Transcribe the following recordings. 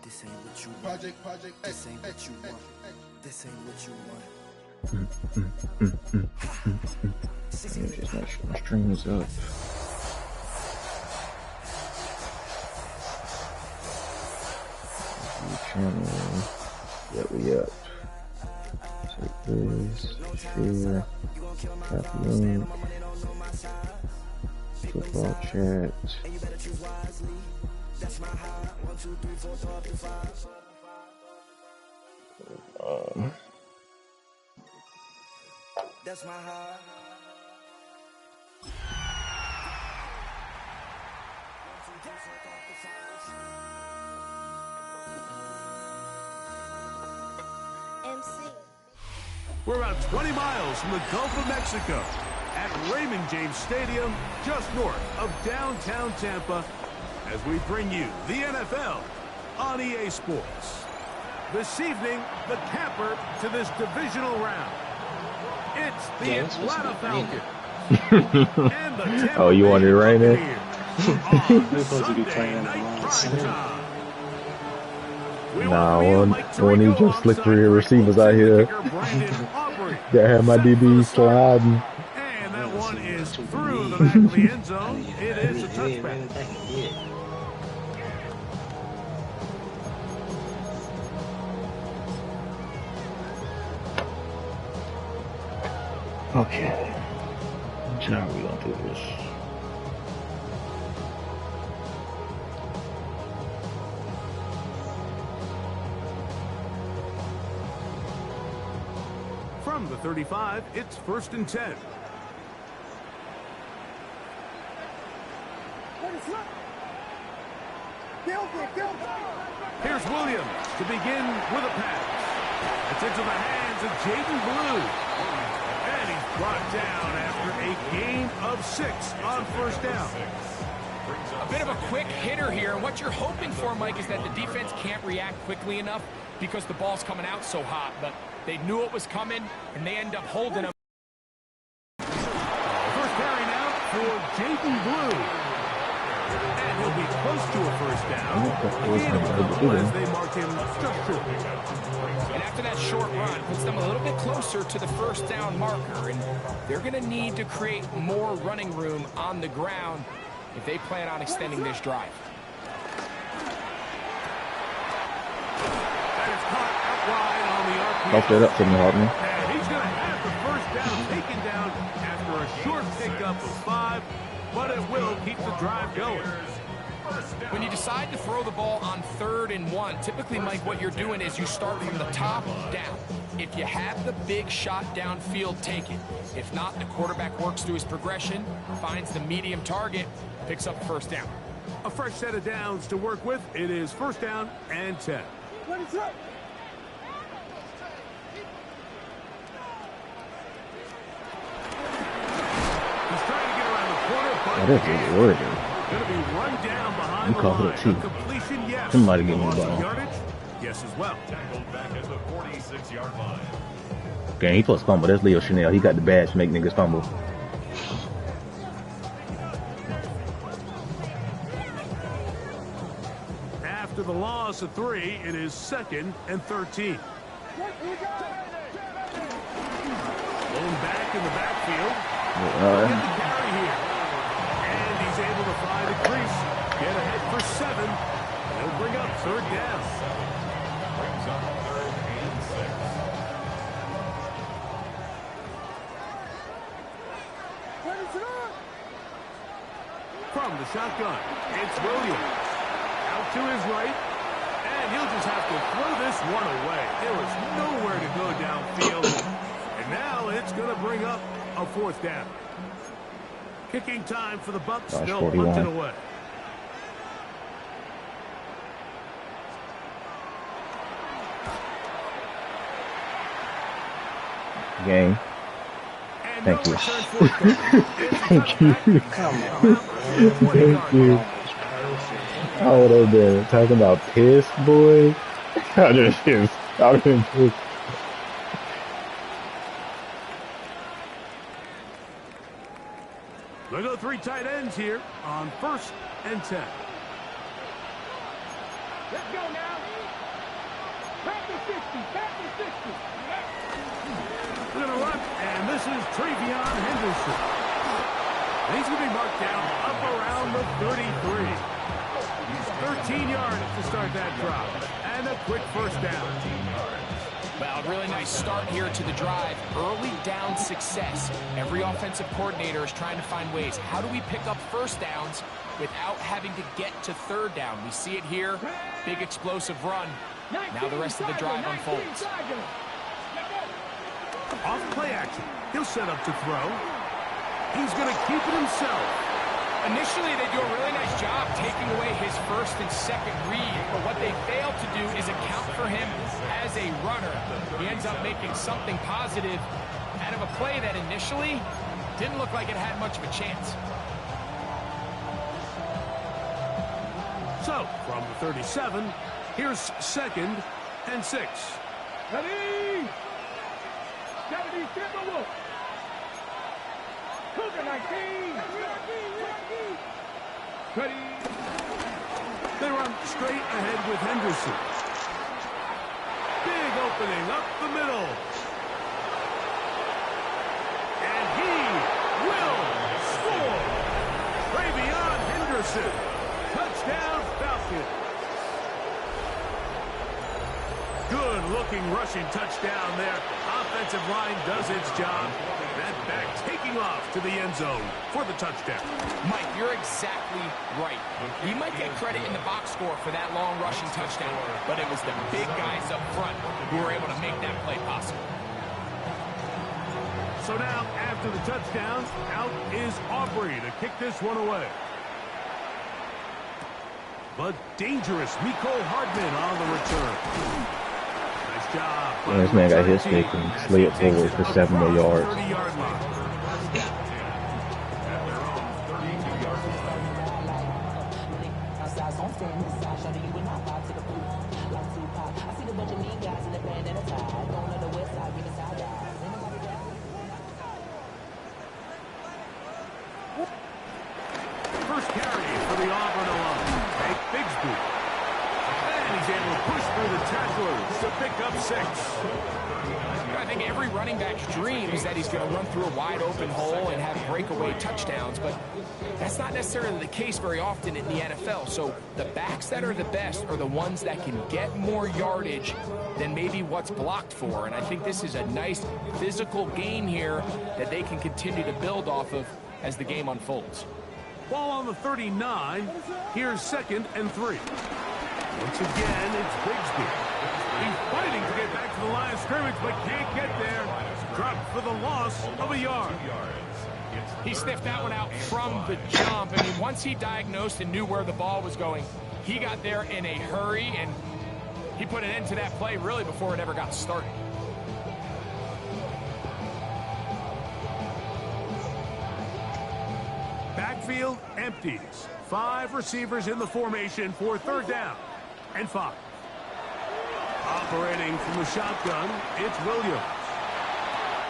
This ain't what you want. This ain't what you want. This ain't what you want. Just make sure my stream is up. Channel. Yeah, we up. Take this. Share. Copy link. Football chat. That's my heart. We're about 20 miles from the Gulf of Mexico at Raymond James Stadium, just north of downtown Tampa, as we bring you the NFL on EA Sports. This evening, the capper to this divisional round. It's the Atlanta Falcons. And the Tampa Oh, you want it right there? We're supposed to be playing Nah, when you just slick for your receivers out here. Gotta have my DB sliding. And that one is through the back of the end zone. It is a touchback. Okay. How are we gonna do this? From the 35, it's 1st and 10. Here's Williams to begin with a pass. It's into the hands of Jaden Blue. And he's brought down after a gain of 6 on 1st down. A bit of a quick hitter here, and what you're hoping for, Mike, is that the defense can't react quickly enough because the ball's coming out so hot, but they knew it was coming, and they end up holding him. First carry now for Jaden Blue. And he'll be close to a 1st down. As they mark him just short. And after that short run, puts them a little bit closer to the 1st down marker, and they're going to need to create more running room on the ground if they plan on extending this drive. That is caught out wide on the RPO. Off that up for me, Hartman. And he's going to have the 1st down taken down after a short pickup of 5, but it will keep the drive going. When you decide to throw the ball on 3rd and 1, typically, Mike, what you're doing is you start from the top down. If you have the big shot downfield, take it. If not, the quarterback works through his progression, finds the medium target, picks up 1st down. A fresh set of downs to work with. It is 1st down and 10. What is up? He's trying to get around the corner, but That is worthy. going to be run down behind You the call line. it a T. Completion, yes. Somebody give me the Loss of ball. yardage? Yes, as well. Tackled back at the 46-yard line. Okay, he supposed to fumble. That's Leo Chanel. He got the badge to make niggas fumble. After the loss of 3, it is 2nd and 13. Blown back in the backfield. Get the carry here. And he's able to find a crease. Get ahead for 7. They'll bring up 3rd down. Brings up 3rd and 6. From the shotgun, it's Williams. Out to his right. And he'll just have to throw this one away. There was nowhere to go downfield. And now it's going to bring up a 4th down. Kicking time for the Bucs. They'll punt it away. Game. And Thank no you. return for it. Thank you. Thank you. I would have been talking about piss, boy. I just pissed. I would have been pissed. They go 3 tight ends here on 1st and 10. Let's go now. Back to 60. Back to 60. They're going to run, and this is Travion Henderson. And he's going to be marked down up around the 33. 13 yards to start that drop, and a quick first down. Well, a really nice start here to the drive. Early down success. Every offensive coordinator is trying to find ways. How do we pick up first downs without having to get to third down? We see it here. Big explosive run. Now the rest of the drive unfolds. Off play action. He'll set up to throw. He's going to keep it himself. Initially, they do a really nice job taking away his first and second read, but what they fail to do is account for him as a runner. He ends up making something positive out of a play that initially didn't look like it had much of a chance. So, from the 37, here's 2nd and 6. Ready? Gotta be Timberwolves. Cougar 19. Ready? They run straight ahead with Henderson. Big opening up the middle. And he will score. Travion Henderson. Touchdown Falcons. Good-looking rushing touchdown there. Offensive line does its job. That back taking off to the end zone for the touchdown. Mike, you're exactly right. He might get credit in the box score for that long rushing touchdown, but it was the big guys up front who were able to make that play possible. So now, after the touchdown, out is Aubrey to kick this one away. But dangerous Mecole Hardman on the return. Nice job. Yeah, this man got his stick and slid forward for 7 more yards. 30-yard line. First carry for the Auburn alum, Jake Bigsby. And he's able to push through the tacklers to pick up 6. I think every running back's dream is that he's going to run through a wide open hole and have breakaway touchdowns, but that's not necessarily the case very often in the NFL. So the backs that are the best are the ones that can get more yardage than maybe what's blocked for. And I think this is a nice physical game here that they can continue to build off of as the game unfolds. Ball on the 39. Here's 2nd and 3. Once again, it's Bigsby. He's fighting to get back to the line of scrimmage, but can't get there. Dropped for the loss of a yard. He sniffed that one out from the jump. I mean, once he diagnosed and knew where the ball was going, he got there in a hurry, and he put an end to that play really before it ever got started. Backfield empties. 5 receivers in the formation for 3rd down and 5. Operating from the shotgun, it's Williams.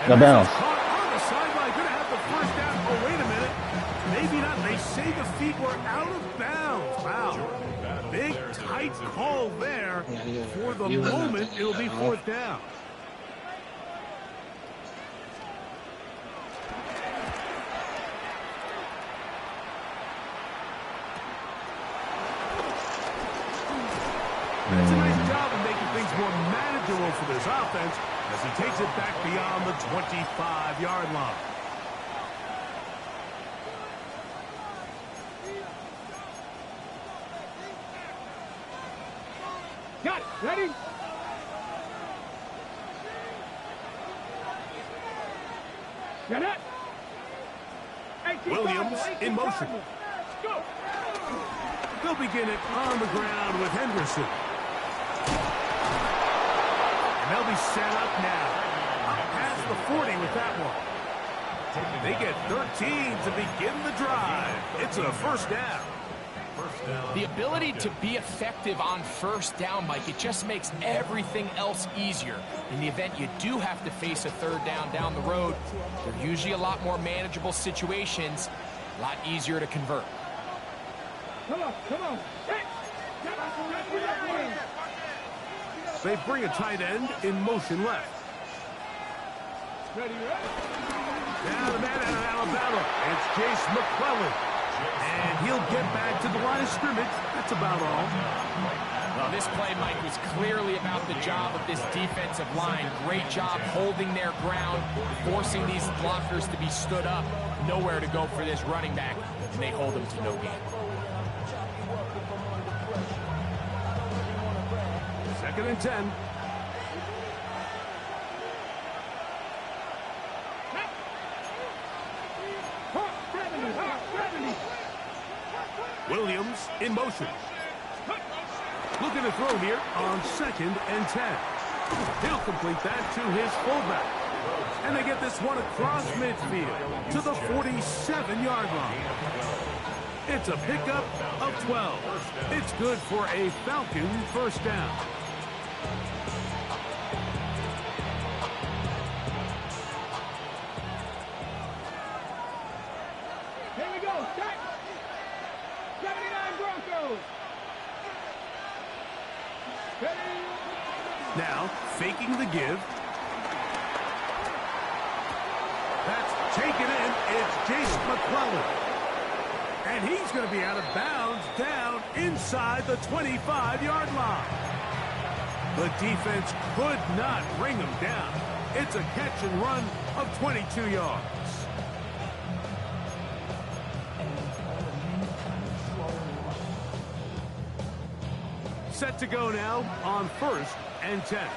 And Now bounce. caught on the sideline. Going to have the first down. Oh, wait a minute. Maybe not. They say the feet were out of bounds. Wow. Big, tight call there. For the moment, it'll be 4th down. That's a nice job of making things more manageable for this offense as he takes it back beyond the 25-yard line. Got it. Ready? Got it. Williams in motion. Go. They'll begin it on the ground with Henderson. And they'll be set up now. Up past the 40 with that one. They get 13 to begin the drive. It's a first down. The ability to be effective on first down, Mike, it just makes everything else easier. In the event you do have to face a 3rd down the road, they're usually a lot more manageable situations. A lot easier to convert. Come on, come on. They bring a tight end in motion left. Ready, ready. Now the man out of Alabama, it's Chase McClellan. And he'll get back to the line of scrimmage. That's about all. Well, this play, Mike, was clearly about the job of this defensive line. Great job holding their ground, forcing these blockers to be stood up. Nowhere to go for this running back, and they hold him to no gain. Second and 10. Williams in motion. Looking to throw here on 2nd and 10. He'll complete that to his fullback. And they get this one across midfield to the 47-yard line. It's a pickup of 12. It's good for a Falcon first down. Here we go. Start. 79 Broncos. Ready. Now, faking the give. That's taken in. It's Jace McClellan. And he's going to be out of bounds down inside the 25-yard line. The defense could not bring him down. It's a catch and run of 22 yards. Set to go now on 1st and 10.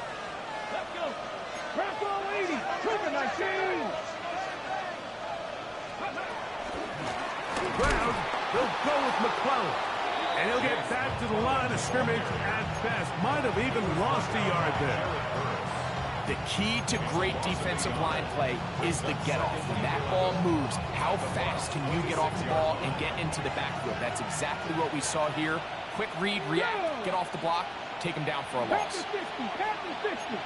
Let's go. Bronco 80. Trigger 19. Brown, he'll go with McClellan. And he'll get back to the line of scrimmage at best. Might have even lost a yard there. The key to great defensive line play is the get-off. When that ball moves, how fast can you get off the ball and get into the backfield? That's exactly what we saw here. Quick read, react, get off the block, take him down for a loss. 60, 60.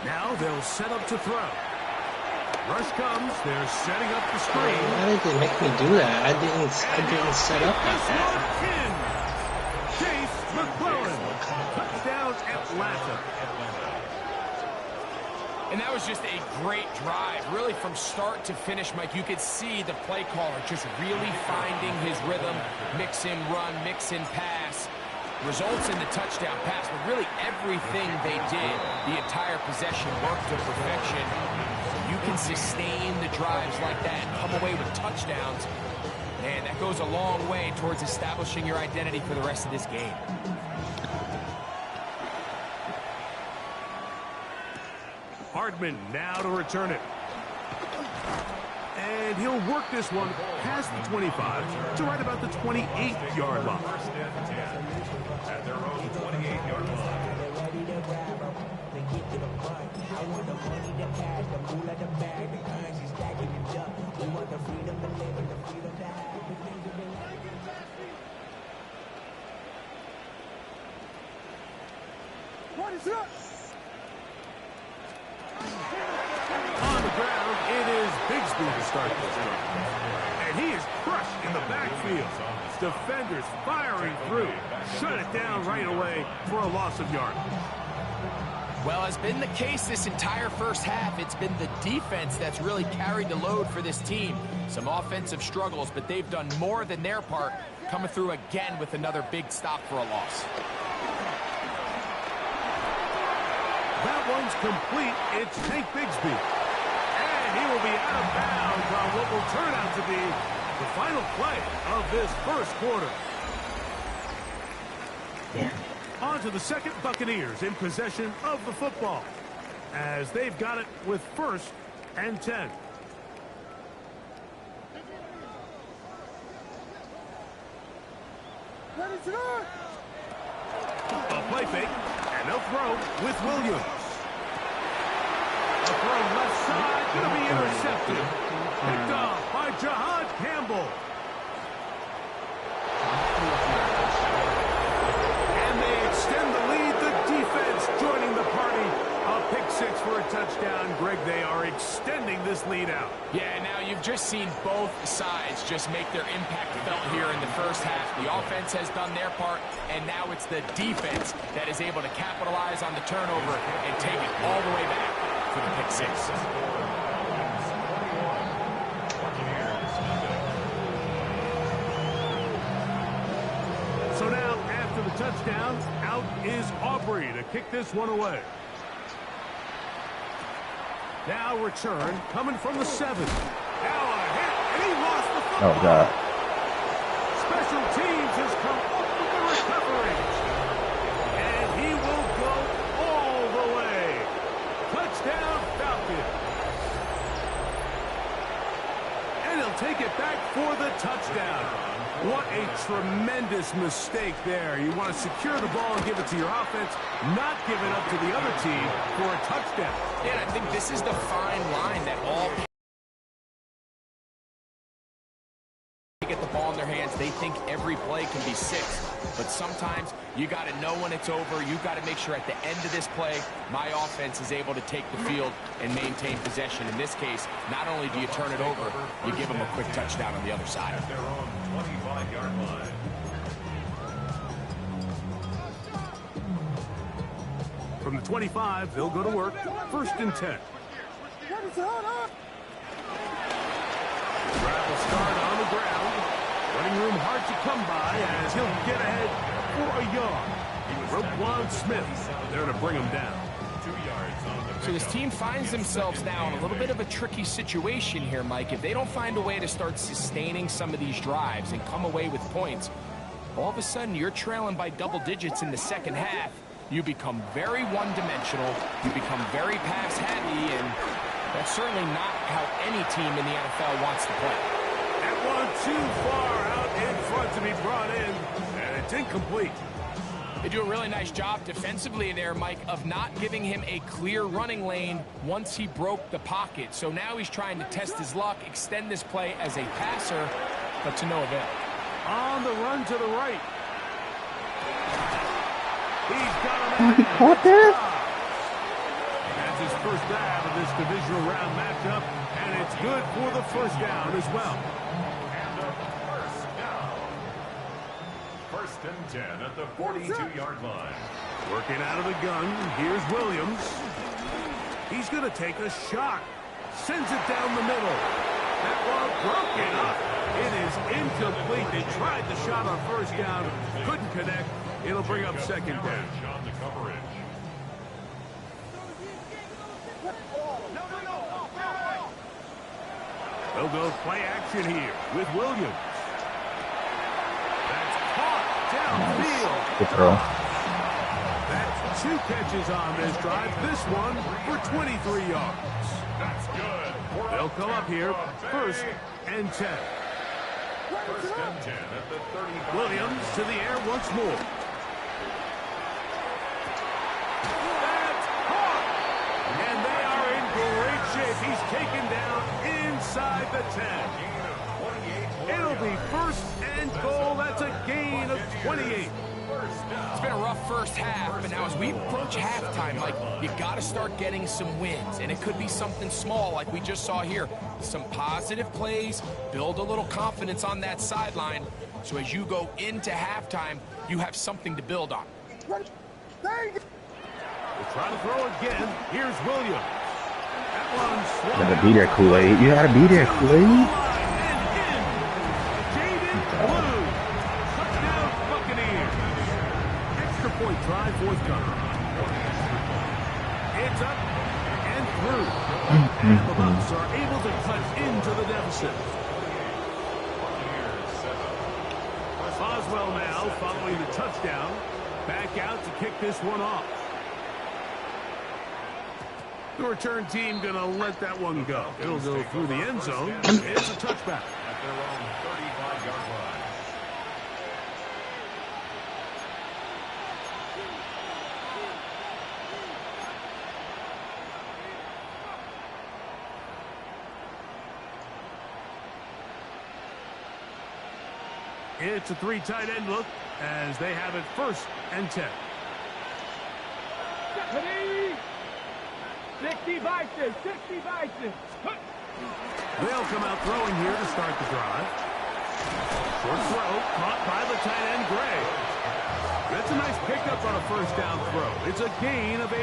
Now they'll set up to throw. Rush comes. They're setting up the screen. Why did they make me do that? I didn't set up like that. Chase McClellan. Touchdown Atlanta. And that was just a great drive. Really from start to finish, Mike, you could see the play caller just really finding his rhythm. Mix in run, mix in pass. Results in the touchdown pass, but really everything they did, the entire possession worked to perfection. You can sustain the drives like that and come away with touchdowns. Man, that goes a long way towards establishing your identity for the rest of this game. Hardman now to return it. And he'll work this one past the 25 to right about the 28-yard line. At their own 28-yard line. What is up? On the ground, it is Bigsby to start this drive. And he is crushed in the backfield. Defenders firing through. Shut it down right away for a loss of yardage. Well, as been the case this entire first half, it's been the defense that's really carried the load for this team. Some offensive struggles, but they've done more than their part, coming through again with another big stop for a loss. That one's complete. It's Tank Bigsby. And he will be out of bounds on what will turn out to be the final play of this first quarter. Yeah. On to the second. Buccaneers in possession of the football as they've got it with 1st and 10. Ready to go. A play fake, and they'll throw with Williams. A throw left side, going to be intercepted. Picked off by Jahad Campbell. touchdown, Greg, they are extending this lead out. Yeah, now you've just seen both sides just make their impact felt here in the first half. The offense has done their part, and now it's the defense that is able to capitalize on the turnover and take it all the way back for the pick six. So now, after the touchdown, out is Aubrey to kick this one away. Now return, coming from the 7. Now a hit, and he lost the football. Oh, God. Special teams has come up with the recovery. And he will go all the way. Touchdown, Falcons. And he'll take it back for the touchdown. What a tremendous mistake there. You want to secure the ball and give it to your offense, not give it up to the other team for a touchdown. Yeah, and I think this is the fine line that all get the ball in their hands. They think every play can be 6. But sometimes you got to know when it's over. You got to make sure at the end of this play, my offense is able to take the field and maintain possession. In this case, not only do you turn it over, you give them a quick touchdown on the other side. At their own 25-yard line. From the 25, they'll go to work. 1st and 10. Drive will start on the ground. Running room hard to come by as he'll get ahead for a yard. Roquan Smith, there to bring him down. 2 yards on the So this team finds themselves now in a little bit of a tricky situation here, Mike. If they don't find a way to start sustaining some of these drives and come away with points, all of a sudden you're trailing by double digits in the second half. You become very one-dimensional. You become very pass-heavy, and that's certainly not how any team in the NFL wants to play. That one too far out in front to be brought in, and it's incomplete. They do a really nice job defensively there, Mike, of not giving him a clear running lane once he broke the pocket. So now he's trying to test his luck, extend this play as a passer, but to no avail. On the run to the right. He's got him. Oh, he caught that? That's his first down of this divisional round matchup, and it's good for the first down as well. And a first down. 1st and 10 at the 42-yard line. Working out of the gun, here's Williams. He's going to take a shot. Sends it down the middle. That one broken up. It is incomplete. They tried the shot on 1st down, couldn't connect. It'll bring up 2nd down. On the coverage. They'll go play action here with Williams. That's caught downfield. Good throw. That's 2 catches on this drive. This one for 23 yards. That's good. They'll come up here 1st and 10. 1st and 10 at the 35. Williams to the air once more. That's caught. And they are in great shape. He's taken down inside the 10. It'll be 1st and goal. That's a gain of 28. It's been a rough first half, but now as we approach halftime, Mike, you got to start getting some wins, and it could be something small like we just saw here. Some positive plays, build a little confidence on that sideline, so as you go into halftime, you have something to build on. We'll try to throw again. Here's Williams. That one swung. You gotta be there, Kool-Aid. You gotta be there, Kool-Aid. Point drive forthcoming. It's up and through. And the Bucs are able to cut into the deficit. Boswell now following the touchdown. Back out to kick this one off. The return team going to let that one go. It'll go through the end zone. It's a touchback. At their own 35-yard line. It's a 3 tight end look as they have it 1st and 10. 60 vices, 60 vices. They'll come out throwing here to start the drive. Short throw, caught by the tight end, Gray. That's a nice pickup on a first down throw. It's a gain of 8.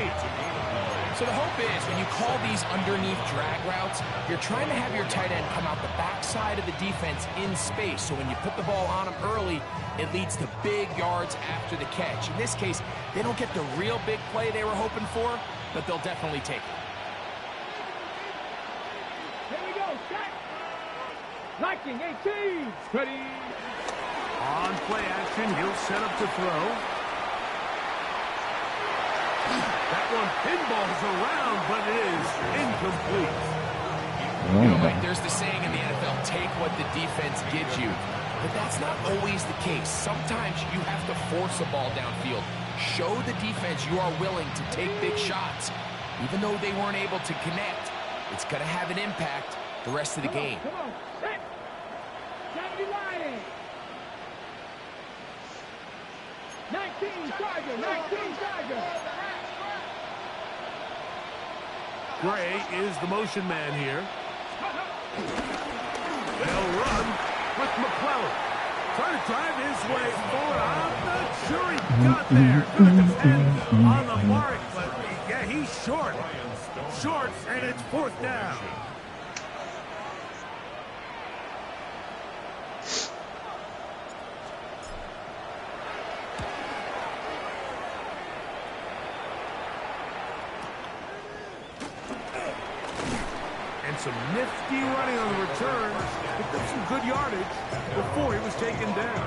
So the hope is when you call these underneath drag routes, you're trying to have your tight end come out the backside of the defense in space. So when you put the ball on him early, it leads to big yards after the catch. In this case, they don't get the real big play they were hoping for, but they'll definitely take it. Here we go, set. Liking 18. Ready. On play action, he'll set up to throw. That one pinballs around, but it is incomplete. You know, Mike, there's the saying in the NFL, take what the defense gives you. But that's not always the case. Sometimes you have to force a ball downfield. Show the defense you are willing to take big shots. Even though they weren't able to connect, it's going to have an impact the rest of the game. Come on, set. 70 lining. 19 Charger, 19 Charger. Gray is the motion man here. They'll run with McClellan. Trying to drive his way forward. I'm not sure he got there. Gonna depend on the mark, but yeah, he's short. Short, and it's 4th down. Some nifty running on the return. Picked up some good yardage before he was taken down.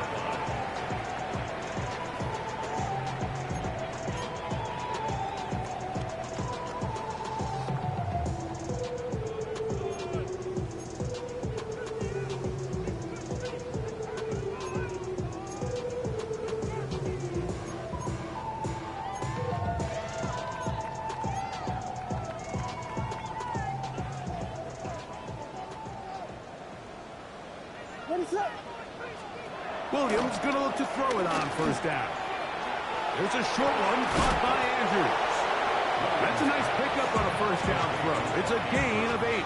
Williams going to look to throw it on 1st down. There's a short one caught by Andrews. That's a nice pickup on a 1st down throw. It's a gain of 8.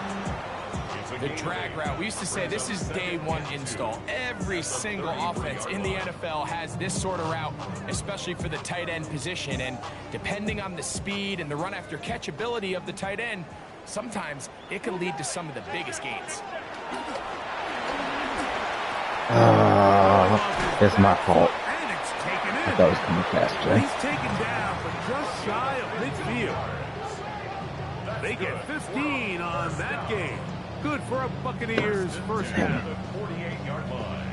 The drag route, we used to say this is day one install. Every single offense in the NFL has this sort of route, especially for the tight end position. And depending on the speed and the run after catch ability of the tight end, sometimes it can lead to some of the biggest gains. It's my fault. And it's taken in. I thought it was coming fast, Jay. He's taken down, but just shy of midfield. They get 15 on that game. Good for a Buccaneers 1st down. The 48-yard line.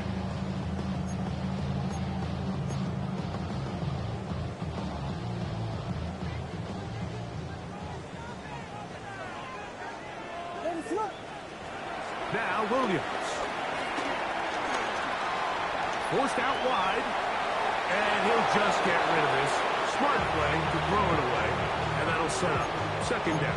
Now Williams. Forced out wide, and he'll just get rid of this. Smart play to throw it away, and that'll set up 2nd down.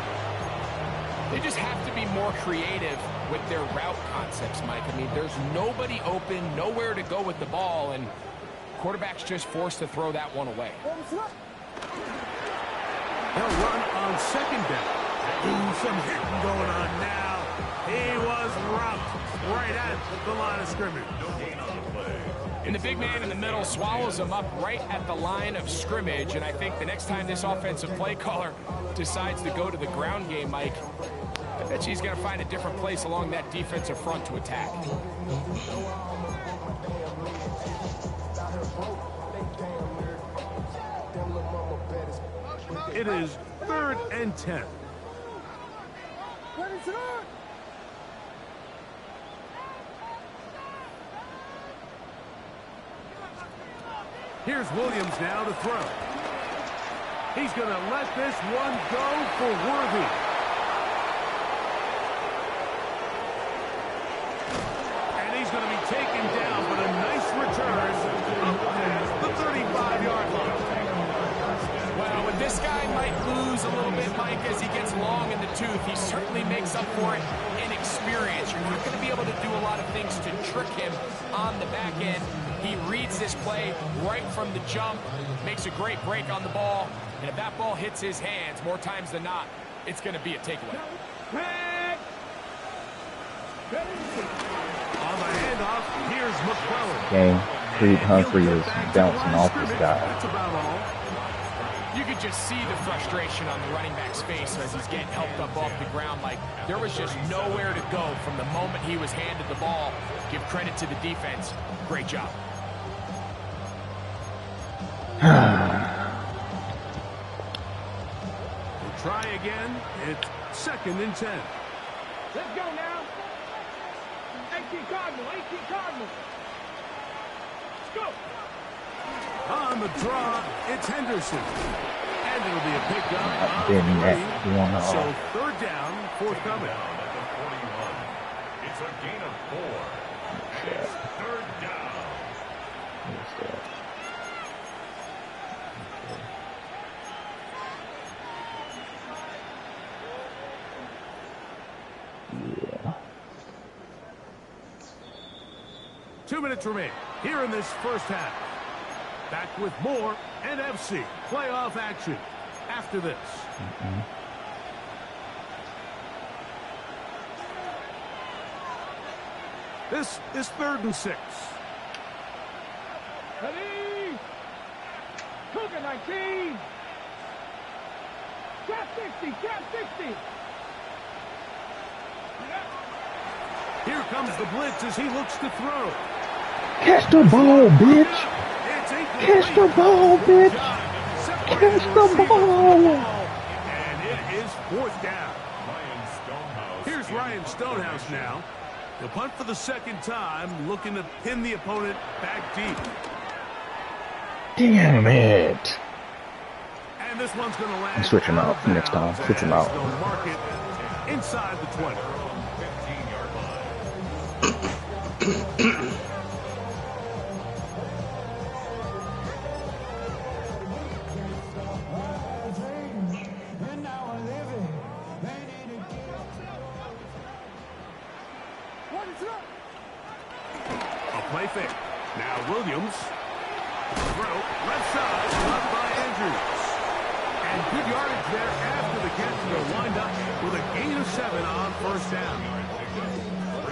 They just have to be more creative with their route concepts, Mike. I mean, there's nobody open, nowhere to go with the ball, and quarterback's just forced to throw that one away. They'll run on 2nd down. Ooh, some hitting going on now. He was rocked right at the line of scrimmage. No gain on the play. And the big man in the middle swallows him up right at the line of scrimmage. And I think the next time this offensive play caller decides to go to the ground game, Mike, I bet he's going to find a different place along that defensive front to attack. It is 3rd and 10. What is it on? Here's Williams now to throw. He's going to let this one go for Worthy. And he's going to be taken down, but a nice return up past the 35-yard line. Well, when this guy might lose a little bit, Mike, as he gets long in the tooth, he certainly makes up for it in experience. You're not going to be able to do a lot of things to trick him on the back end. He reads this play right from the jump, makes a great break on the ball, and if that ball hits his hands, more times than not, it's going to be a takeaway. On the handoff, here's McClellan. Game. Creed Humphrey is bouncing off this guy. That's about all. You could just see the frustration on the running back's face as he's getting helped up off the ground. Like, there was just nowhere to go from the moment he was handed the ball. Give credit to the defense. Great job. We'll try again. It's 2nd and 10. Let's go now. 18 Cardinal, 18 Cardinal. Let's go. On the draw, it's Henderson. And it'll be a pickup. So 3rd down, forthcoming. It's a gain of 4. It's 3rd down. Yeah. 2 minutes remain here in this first half. Back with more NFC playoff action after this. This is 3rd and 6. Ready? Cougar 19. Trap 60, trap 60. Here comes the blitz as he looks to throw. Catch the ball, bitch. Catch the ball, bitch. Catch the ball. And it is 4th down. Here's Ryan Stonehouse now. The punt for the 2nd time, looking to pin the opponent back deep. Damn it. And this one's going to land. Switch him out next time. Switch him out. They'll mark it inside the 20. 15-yard line. A play fake. Now Williams. Throw. Left side. Blocked by Andrews. And good yardage there after the catch. They'll wind up with a gain of 7 on 1st down.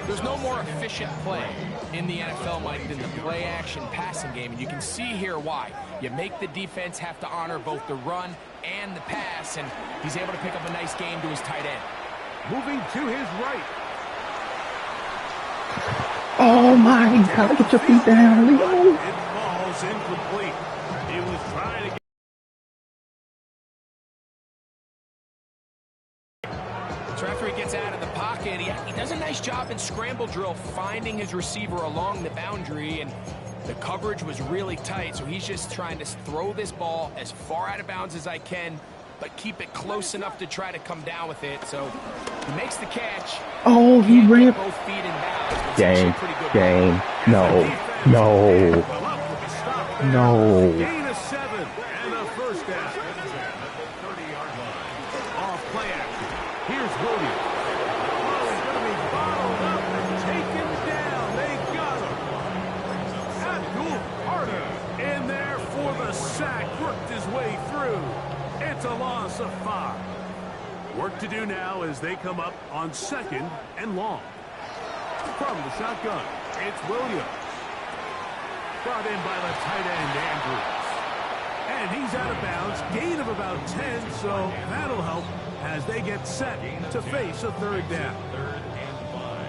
There's no more efficient play in the NFL, Mike, than the play-action passing game. And you can see here why. You make the defense have to honor both the run and the pass, and he's able to pick up a nice game to his tight end. Moving to his right. Oh my God, get your feet down, Leo. It falls incomplete. He was trying to get... So after he gets out of the pocket, he does a nice job in scramble drill finding his receiver along the boundary, and the coverage was really tight, so he's just trying to throw this ball as far out of bounds as I can, but keep it close enough to try to come down with it. So he makes the catch. Oh, he ran. Both feet in bounds. Game. No. Gain of 7 and a 1st down. 30-yard line. Off play action. Here's Williams. Oh, he's going to be bottled up and taken down. They got him. Abdul Carter in there for the sack. Worked his way through. It's a loss of 5. Work to do now as they come up on 2nd and long. From the shotgun, it's Williams. Brought in by the tight end, Andrews. And he's out of bounds. Gain of about 10, so that'll help as they get set to face a 3rd down.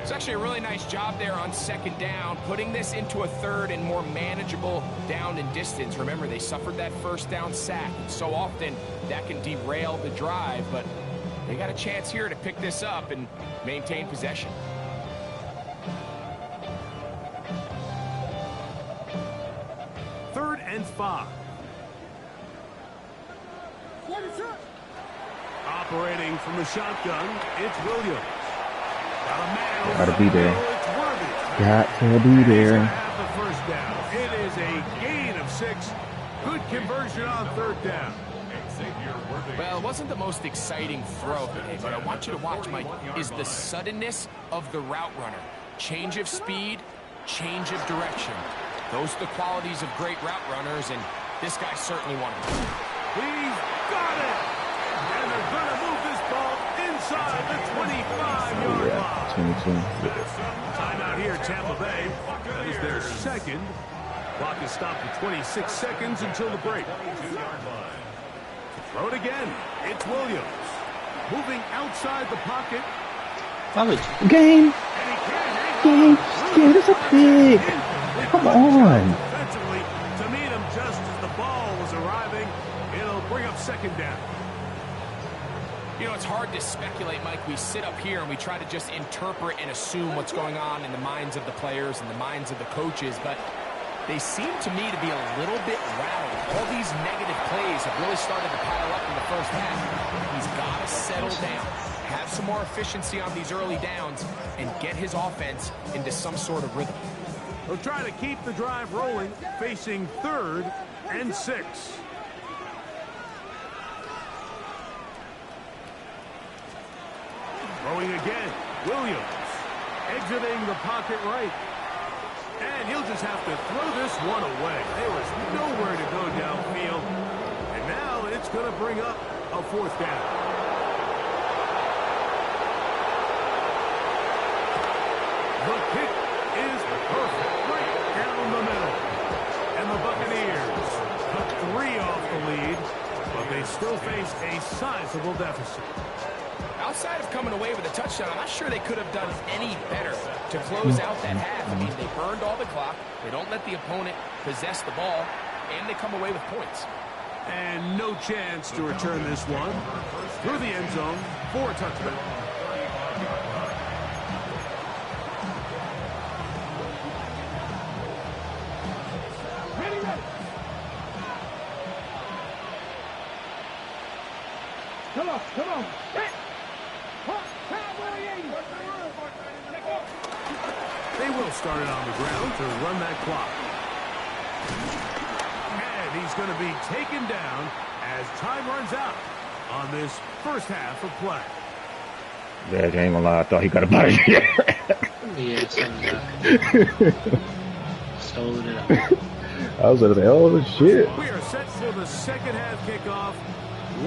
It's actually a really nice job there on 2nd down, putting this into a 3rd and more manageable down and distance. Remember, they suffered that 1st down sack, and so often that can derail the drive, but they got a chance here to pick this up and maintain possession. Third and 5. Operating from the shotgun, it's Williams. Got a man. Gotta be there. It's Worthy. Got to be there. Have the 1st down. It is a gain of 6. Good conversion on 3rd down. Well, it wasn't the most exciting throw, but I want you to watch, Mike, is the suddenness of the route runner. Change of speed, change of direction. Those are the qualities of great route runners, and this guy certainly one of them. He's got it! And they're going to move this ball inside the 25-yard line. 22. Timeout here, Tampa Bay. That is their second. Clock is stopped at 26 seconds until the break. Throw it again. It's Williams. Moving outside the pocket. Game. That's a pick. Come on. Defensively, to meet him just as the ball was arriving, it'll bring up second down. You know, it's hard to speculate, Mike. We sit up here and we try to just interpret and assume what's going on in the minds of the players and the minds of the coaches, but they seem to me to be a little bit rattled. All these negative plays have really started to pile up in the first half. He's got to settle down, have some more efficiency on these early downs, and get his offense into some sort of rhythm. They'll try to keep the drive rolling, facing 3rd and 6. Throwing again, Williams, exiting the pocket right. And he'll just have to throw this one away. There was nowhere to go downfield. And now it's going to bring up a 4th down. The kick is perfect, right down the middle. And the Buccaneers cut 3 off the lead, but they still face a sizable deficit. Outside of coming away with a touchdown, I'm not sure they could have done any better to close out that half. I mean, they burned all the clock. They don't let the opponent possess the ball, and they come away with points. And no chance to return this one through the end zone for a touchdown. Come on. They will start it on the ground to run that clock. And he's going to be taken down as time runs out on this first half of play. Yeah, I ain't gonna lie. I thought he got a body. Yeah, something stole it up. I was like, oh shit. We are set for the second half kickoff.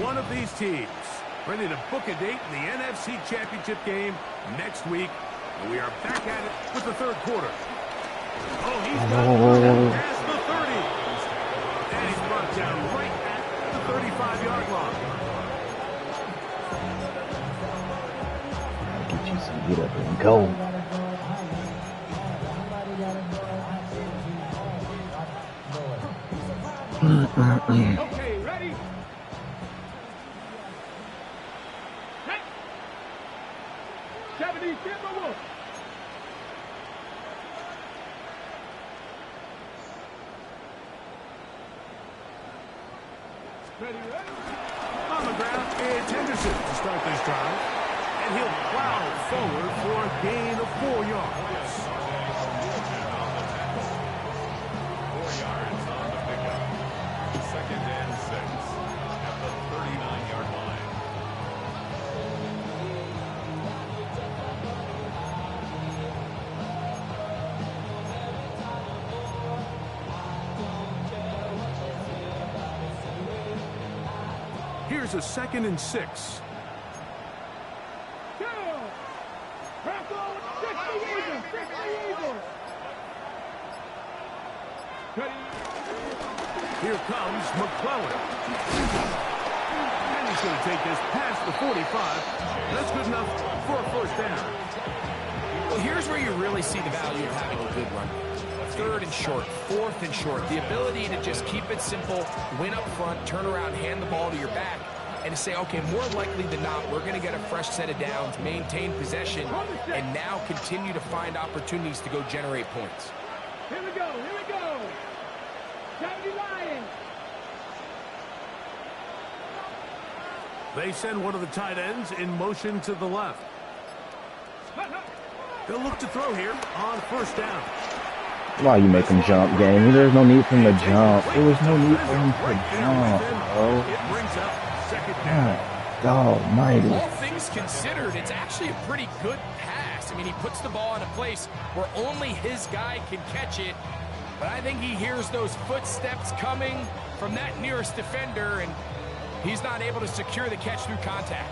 One of these teams ready to book a date in the NFC Championship game next week. And we are back at it with the 3rd quarter. Oh, he's got past the 30. And he's brought down right at the 35-yard line. Get you some get up and go. Okay, ready? Set. 70, Timberwolves. Ready? On the ground, it's Henderson to start this drive. And he'll plow forward for a gain of 4 yards. 4 yards on the pickup. 2nd and 6 at the 39-yard line. Here's a 2nd and 6. Here comes McClellan. And he's going to take this past the 45. That's good enough for a 1st down. Well, here's where you really see the value of having a good run. 3rd and short, 4th and short. The ability to just keep it simple, win up front, turn around, hand the ball to your back, and to say, okay, more likely than not, we're going to get a fresh set of downs, maintain possession, and now continue to find opportunities to go generate points. Here we go. 70 Lions. They send one of the tight ends in motion to the left. They'll look to throw here on 1st down. Why you make him jump, game? There's no need for him to jump. There was no need for him to jump, bro. It brings up 2nd down. God almighty. All things considered, it's actually a pretty good pass. I mean, he puts the ball in a place where only his guy can catch it. But I think he hears those footsteps coming from that nearest defender, and he's not able to secure the catch through contact.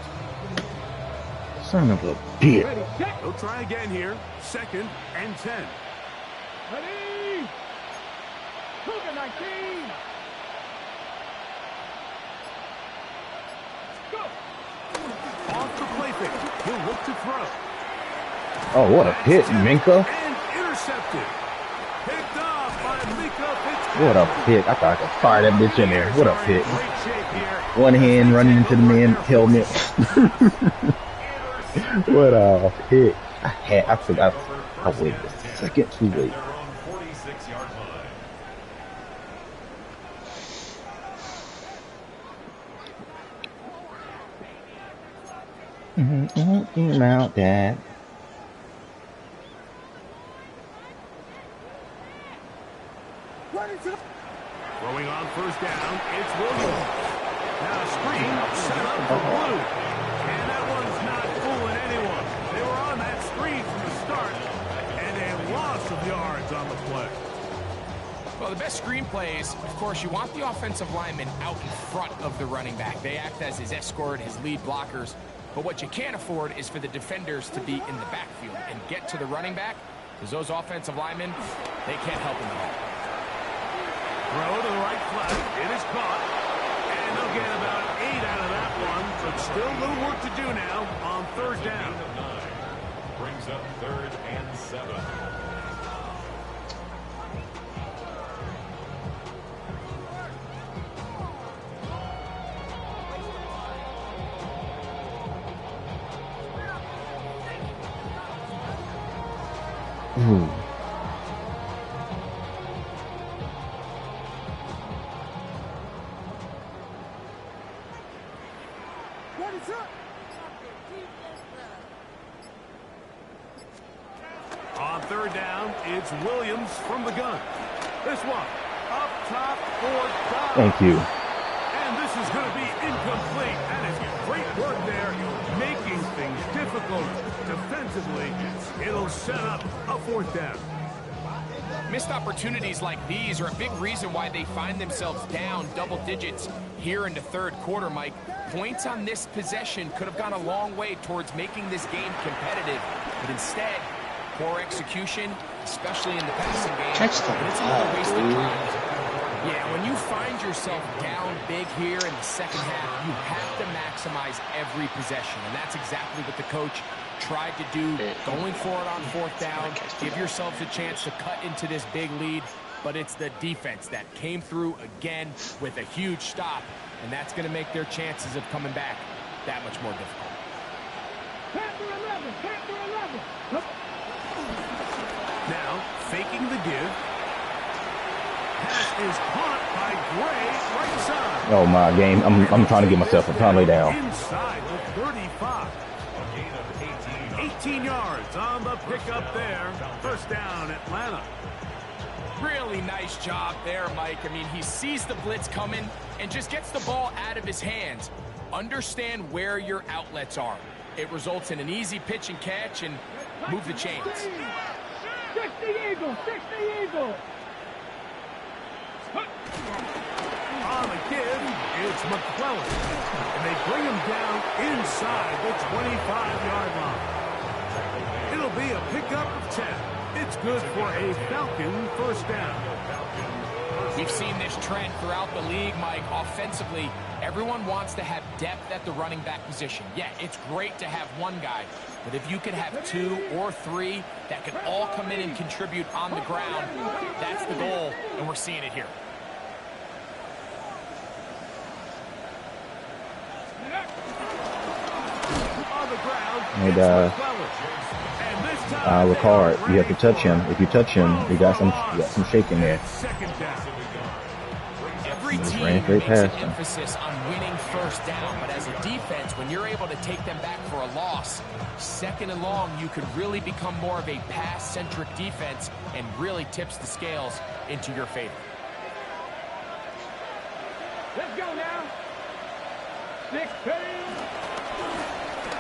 Son of a bitch. Ready, set. He'll try again here. 2nd and 10. Ready. Cougar 19. Go. Off the play fake. He'll look to throw. Oh, what a hit, Minka. And intercepted. Picked off by Minka Fitzpatrick. What a pick. I thought I could fire that bitch in there. What a pick. Great shape here. One hand running into the man's helmet. What a pick. I forgot. I waited a second too late. Their own 46-yard line. About that. Throwing on 1st down, it's Williams. Now a screen set up for Blue. And that one's not fooling anyone. They were on that screen from the start. And a loss of yards on the play. Well, the best screen plays, of course, you want the offensive lineman out in front of the running back. They act as his escort, his lead blockers. But what you can't afford is for the defenders to be in the backfield and get to the running back, because those offensive linemen, they can't help him at all. Throw to the right flat. It is caught. And they'll get about 8 out of that one. But still a little work to do now on 3rd down. Gain of 9. Brings up 3rd and 7. Ooh. On 3rd down, it's Williams from the gun. This one, up top for Dodd. Thank you. And this is going to be incomplete. That is great work there, making things difficult defensively. It'll set up a 4th down. Missed opportunities like these are a big reason why they find themselves down double digits here in the 3rd quarter, Mike. Points on this possession could have gone a long way towards making this game competitive, but instead, poor execution, especially in the passing game. Catch the and it's another ball, wasted dude. drive. Yeah, when you find yourself down big here in the 2nd half, you have to maximize every possession, and that's exactly what the coach tried to do, going for it on 4th down. Give yourselves a chance to cut into this big lead, but it's the defense that came through again with a huge stop, and that's going to make their chances of coming back that much more difficult. Pass for 11. Pass for 11. Now, faking the give. Pass is caught by Gray, right side. Oh my game. I'm trying to get myself. I'm trying to lay down. Inside the 35. A gain of 18. 18 yards on the pickup there. 1st down, Atlanta. Really nice job there, Mike. I mean, he sees the blitz coming and just gets the ball out of his hands. Understand where your outlets are. It results in an easy pitch and catch and move the chains. 60 Eagles. 60 Eagles. On the give, it's McClellan. And they bring him down inside the 25-yard line. It'll be a pickup of 10. It's good for a Falcon 1st down. We've seen this trend throughout the league, Mike. Offensively, everyone wants to have depth at the running back position. Yeah, it's great to have one guy, but if you could have 2 or 3 that can all come in and contribute on the ground, that's the goal, and we're seeing it here. On the ground, And it's McClellan. And this time, Ricard, you have to touch him. If you touch him, you got some shaking there. 2nd down. Every Just team ran straight makes an past him. emphasis on winning 1st down, but as a defense, when you're able to take them back for a loss, 2nd and long, you could really become more of a pass-centric defense and really tips the scales into your favor. Let's go now. 16.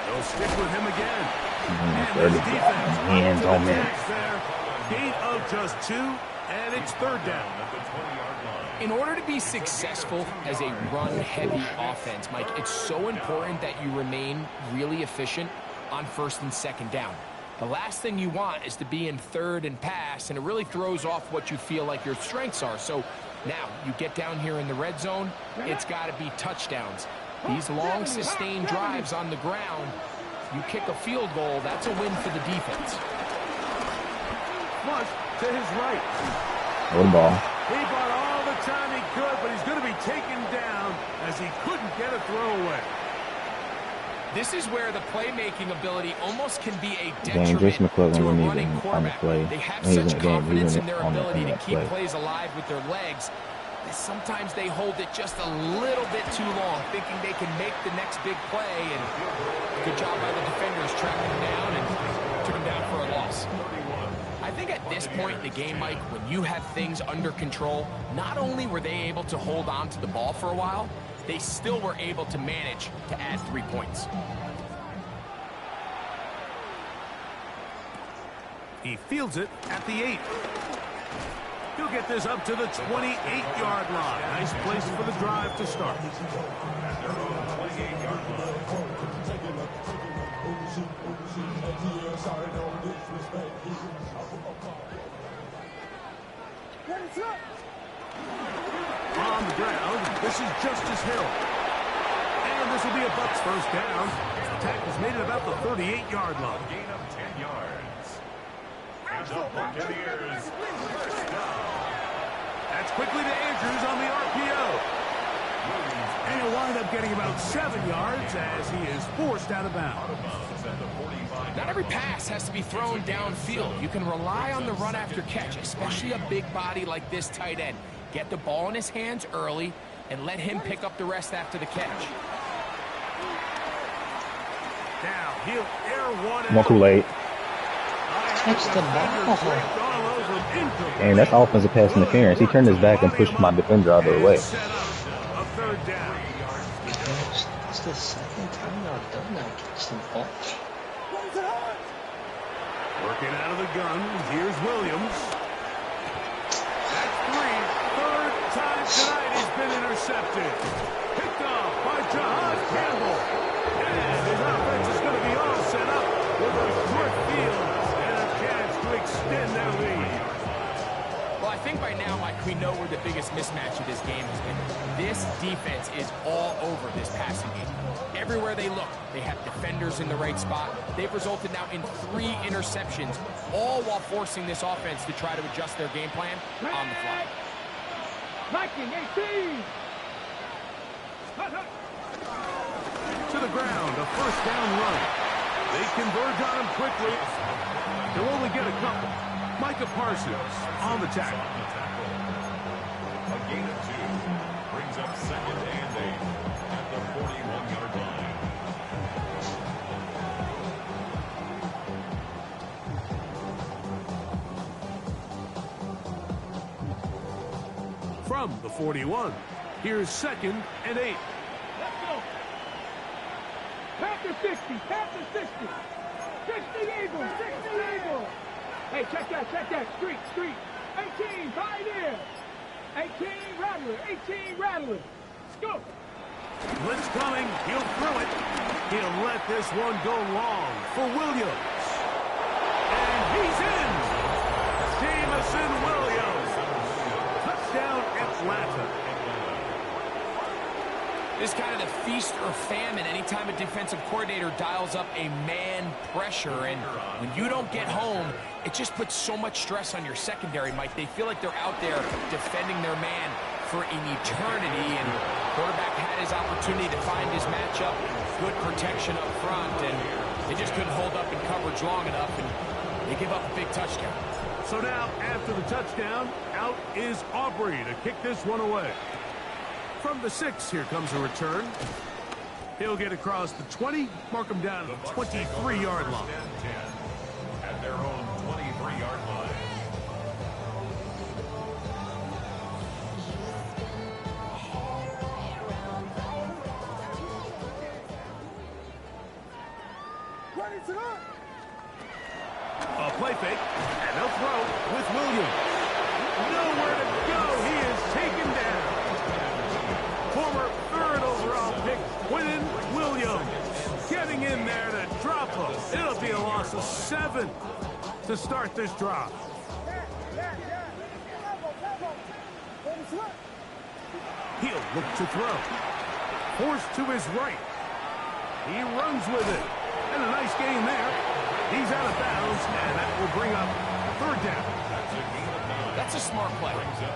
They'll stick with him again. And 30. this defense Hands up to on the me. task there. Gain of just 2, and it's 3rd down. In order to be successful as a run-heavy offense, Mike, it's so important that you remain really efficient on 1st and 2nd down. The last thing you want is to be in 3rd and pass, and it really throws off what you feel like your strengths are. So now you get down here in the red zone, it's got to be touchdowns. These long, sustained drives on the ground, you kick a field goal, that's a win for the defense. Flush to his right. Good ball. He bought all the time he could, but he's going to be taken down as he couldn't get a throwaway. This is where the playmaking ability almost can be a James detriment to a running on the quarterback. play. They have He's such in the game. confidence He's in their on the ability to keep play. plays alive with their legs that sometimes they hold it just a little bit too long, thinking they can make the next big play. And good job by the defenders tracking him down and took him down for a loss. I think at this point in the game, Mike, when you have things under control, not only were they able to hold on to the ball for a while, they still were able to manage to add 3 points. He fields it at the 8. He'll get this up to the 28-yard line. Nice place for the drive to start. On the ground, this is Justice Hill. And this will be a Bucs first down. The tackle's made at about the 38-yard line. Gain of 10 yards. And the Buccaneers first down. That's quickly to Andrews on the RPO. And he'll wind up getting about 7 yards as he is forced out of bounds. Not every pass has to be thrown downfield. You can rely on the run after catch, especially a big body like this tight end. Get the ball in his hands early and let him pick up the rest after the catch. Now he'll air one More Kool-Aid. Touch the ball. And that's offensive pass interference. He turned his back and pushed my defender out of the way. A third down. It's the second time I've done that. Catch the ball. Working out of the gun. Here's Williams. That's 3. Third time tonight he's been intercepted. Picked off by Jahaz Campbell. And his offense is going to be all set up with a short field and a chance to extend their lead. Well, I think by now, Mike, we know where the biggest mismatch of this game has been. This defense is all over this passing game. Everywhere they look, they have defenders in the right spot. They've resulted now in 3 interceptions, all while forcing this offense to try to adjust their game plan on the fly. Viking 18. To the ground, a first down run. They converge on him quickly. They'll only get a couple. Micah Parsons on the tackle. A gain of 2 brings up 2nd and 8 at the 41-yard line. From the 41, here's 2nd and 8. Let's go. Panther 60. Panther 60. 60 Eagles. 60 Eagles. Hey, check that. Street. 18, Pioneer. 18, Rattler. 18, Rattler. Let's go. Blitz coming. He'll throw it. He'll let this one go long for Williams. And he's in. Jamison Williams. Touchdown, Atlanta. This is kind of the feast or famine anytime a defensive coordinator dials up a man pressure. And when you don't get home, it just puts so much stress on your secondary, Mike. They feel like they're out there defending their man for an eternity. And quarterback had his opportunity to find his matchup. Good protection up front. And they just couldn't hold up in coverage long enough. And they give up a big touchdown. So now, after the touchdown, out is Aubrey to kick this one away. From the 6, here comes a return. He'll get across the 20, mark him down at the 23-yard line. At their own 23-yard line. A play fake, and they'll throw with Williams. Nowhere to go. He is taken down. Former 3rd overall pick, Quinnen Williams, getting in there to drop him to start this drive. He'll look to throw. Forced to his right. He runs with it. And a nice gain there. He's out of bounds, and that will bring up third down. That's a smart play.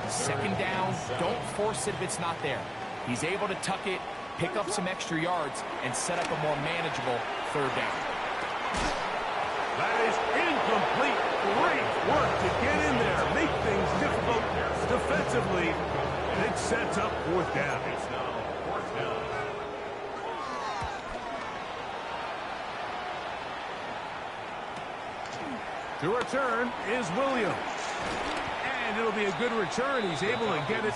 Second down, don't force it if it's not there. He's able to tuck it, pick up some extra yards, and set up a more manageable third down. That is incomplete. Great work to get in there, make things difficult defensively, and it sets up fourth down. It's now fourth down. To return is Williams. And it'll be a good return. He's able to get it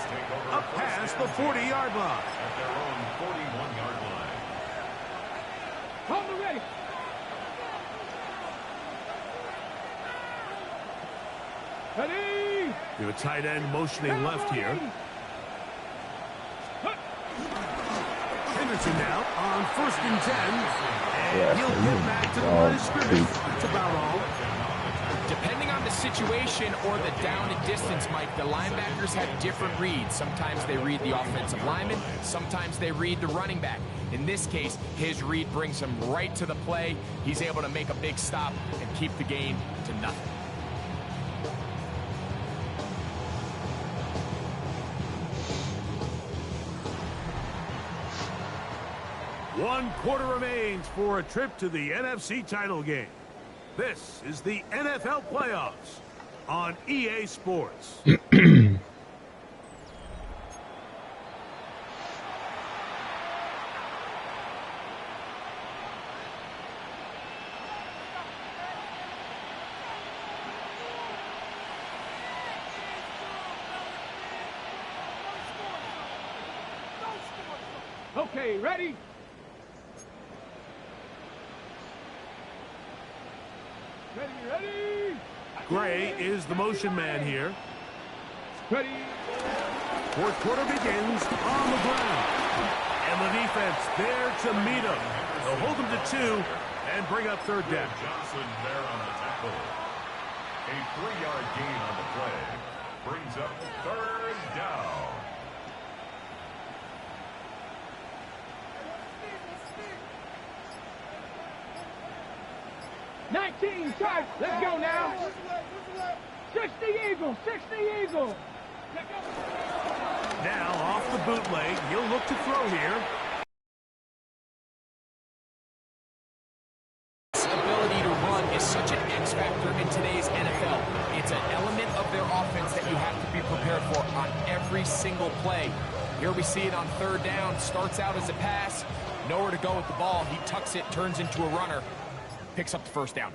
up past the 40-yard line. At their own 41-yard line. Hold the ready. Ready. We have a tight end motioning left here. Henderson now on 1st and 10. And he'll get back to the line of scrimmage. That's about all. Depending on the situation or the down and distance, Mike, the linebackers have different reads. Sometimes they read the offensive lineman. Sometimes they read the running back. In this case, his read brings him right to the play. He's able to make a big stop and keep the gain to nothing. One quarter remains for a trip to the NFC title game. This is the NFL playoffs on EA Sports. Okay, ready? Ready. Gray is the motion man here. Ready. Fourth quarter begins on the ground. And the defense there to meet him. They'll hold him to 2 and bring up third down. Johnson there on the tackle. A 3-yard gain on the play. Brings up third down. Time. Let's go now. 60 Eagle. 60 Eagle. Now off the bootleg. He'll look to throw here. This ability to run is such an X factor in today's NFL. It's an element of their offense that you have to be prepared for on every single play. Here we see it on third down. Starts out as a pass. Nowhere to go with the ball. He tucks it, turns into a runner. Picks up the first down.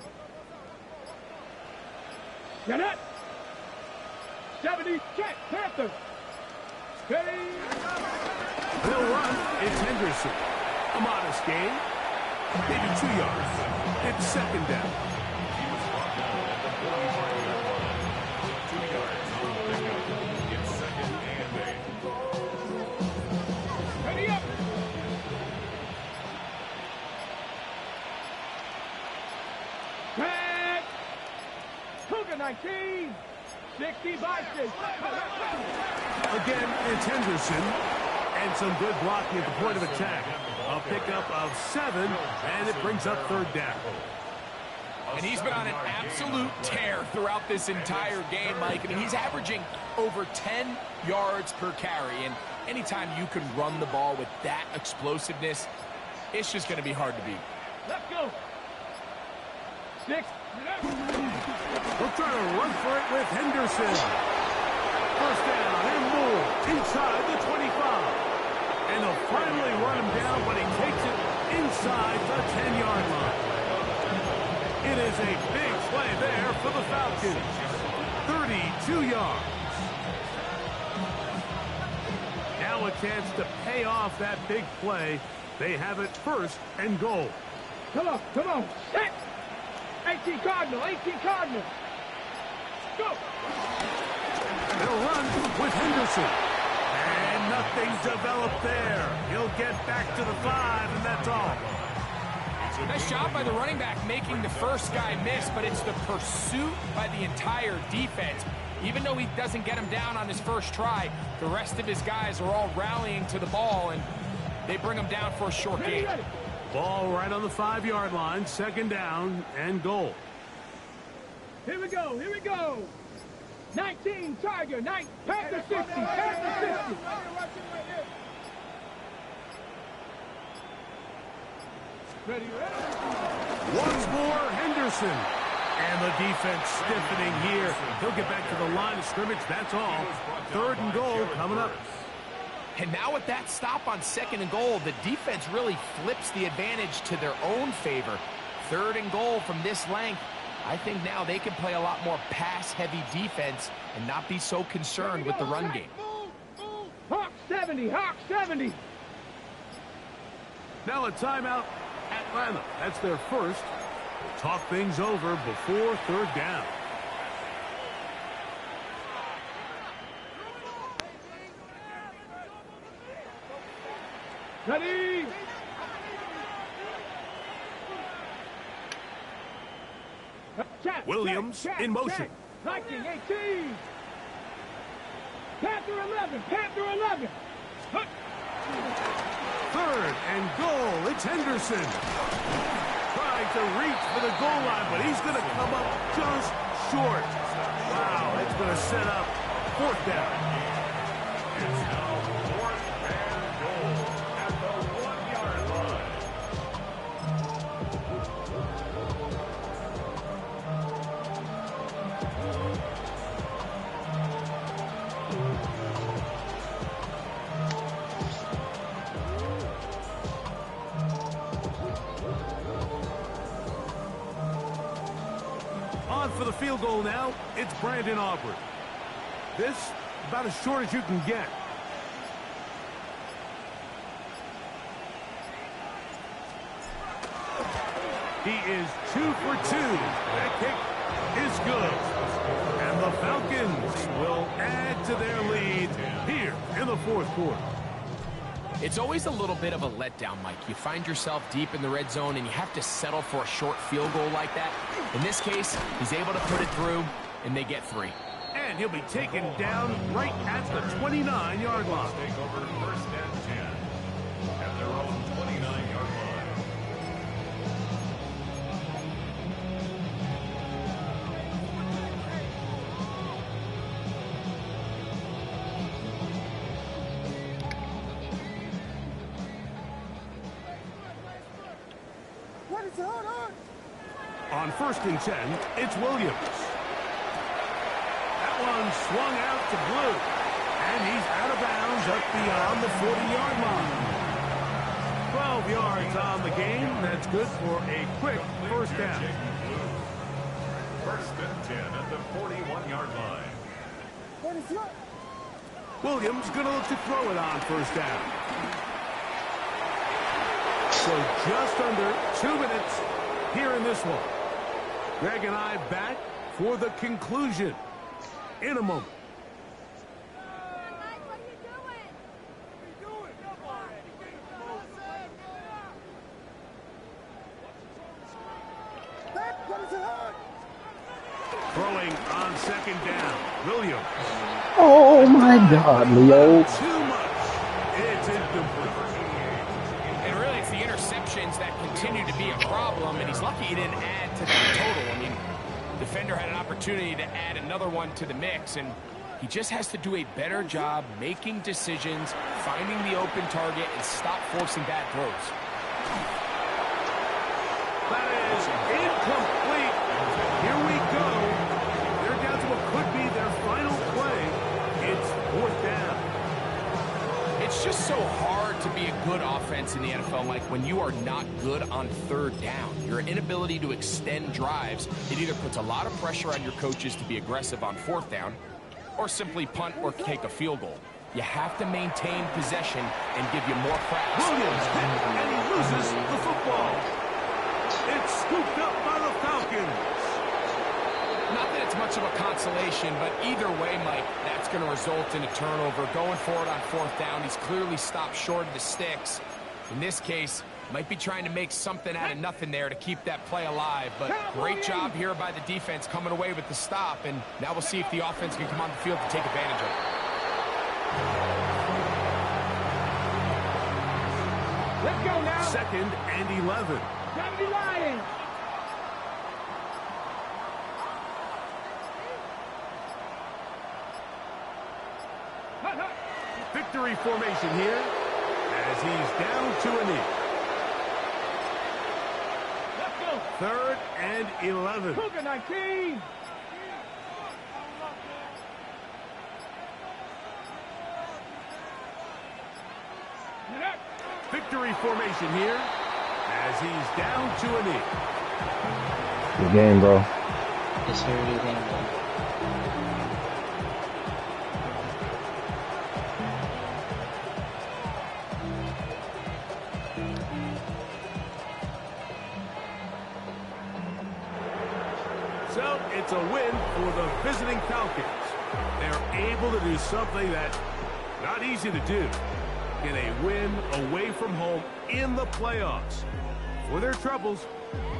Get it. 70. Check. Panther. Ready. They'll run. It's Henderson. A modest gain. Maybe 2 yards. It's second down. He was brought down at the 45-yard line. 2 yards on the pickup. It's second and 8. Ready up. Back. Cougar 19. 60 Vikings. Again, it's Henderson. And some good blocking at the point of attack. A pickup of 7, and it brings up third down. And he's been on an absolute tear throughout this entire game, Mike. I mean, he's averaging over 10 yards per carry. And anytime you can run the ball with that explosiveness, it's just going to be hard to beat. Let's go. 6. We'll try to run for it with Henderson. First down and more inside the 25. And they'll finally run him down, but he takes it inside the 10-yard line. It is a big play there for the Falcons. 32 yards. Now a chance to pay off that big play. They have it first and goal. Come on, come on. Set. 18 Cardinal, 18 Cardinal. Go. They'll run with Henderson. And nothing developed there. He'll get back to the 5, and that's all. Nice job by the running back making the first guy miss, but it's the pursuit by the entire defense. Even though he doesn't get him down on his first try, the rest of his guys are all rallying to the ball, and they bring him down for a short gain. Ball right on the 5-yard line, 2nd down and goal. Here we go, here we go. 19, Tiger, Panther 60, Panther 60. Ready, ready. Once more, Henderson. And the defense stiffening here. He'll get back to the line of scrimmage, that's all. 3rd and goal coming up. And now with that stop on 2nd and goal, the defense really flips the advantage to their own favor. 3rd and goal from this length. I think now they can play a lot more pass-heavy defense and not be so concerned with the run game. Hawk 70, Hawk 70. Now a timeout, Atlanta. That's their first. Talk things over before 3rd down. Ready. Williams in motion. 19, 18. Panther 11, Panther 11. 3rd and goal. It's Henderson. Trying to reach for the goal line, but he's going to come up just short. Wow, that's going to set up 4th down. It's now 4th and goal at the 1-yard line. On for the field goal now, it's Brandon Aubrey. This, about as short as you can get. He is 2 for 2. That kick is good. And the Falcons will add to their lead here in the 4th quarter. It's always a little bit of a letdown, Mike. You find yourself deep in the red zone and you have to settle for a short field goal like that. In this case, he's able to put it through, and they get 3. And he'll be taken down right at the 29-yard line. Take over 1st and 10 at their own 29-yard line. On 1st and 10, it's Williams. That one swung out to Blue. And he's out of bounds up beyond the 40-yard line. 12 yards on the game. That's good for a quick 1st down. 1st and 10 at the 41-yard line. Williams going to look to throw it on 1st down. So just under 2 minutes here in this one. Greg and I back for the conclusion in a moment. Throwing on 2nd down. Williams. Oh my God, Leo. Too much. It's incomplete. And really, it's the interceptions that continue to be a problem, and he's lucky he didn't add to that total. I mean, defender had an opportunity to add another one to the mix, and he just has to do a better job making decisions, finding the open target, and stop forcing bad throws. That is incomplete. Here we go. They're down to what could be their final play. It's 4th down. It's just so hard to be a good offense in the NFL, Mike, when you are not good on 3rd down. Your inability to extend drives, it either puts a lot of pressure on your coaches to be aggressive on 4th down, or simply punt or take a field goal. You have to maintain possession and give you more practice. Williams hit, and he loses the football. It's scooped up by the Falcons. Not that it's much of a consolation, but either way, Mike, that's going to result in a turnover. Going forward on 4th down, he's clearly stopped short of the sticks. In this case, Might be trying to make something out of nothing there to keep that play alive, but great job here by the defense coming away with the stop, and now we'll see if the offense can come on the field to take advantage of it. Let's go now. 2nd and 11. Gotta be Lions. Victory formation here as he's down to a knee. Let's go. 3rd and 11. Cougar 19. Victory formation here as he's down to a knee. Good game, bro. Yes, sir. Good game, bro. So it's a win for the visiting Falcons. They're able to do something that's not easy to do. Get a win away from home in the playoffs. For their troubles,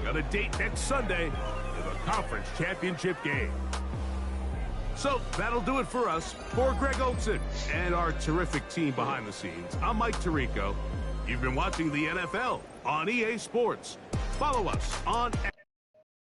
got a date next Sunday for the conference championship game. So that'll do it for us. For Greg Olson and our terrific team behind the scenes, I'm Mike Tirico. You've been watching the NFL on EA Sports. Follow us on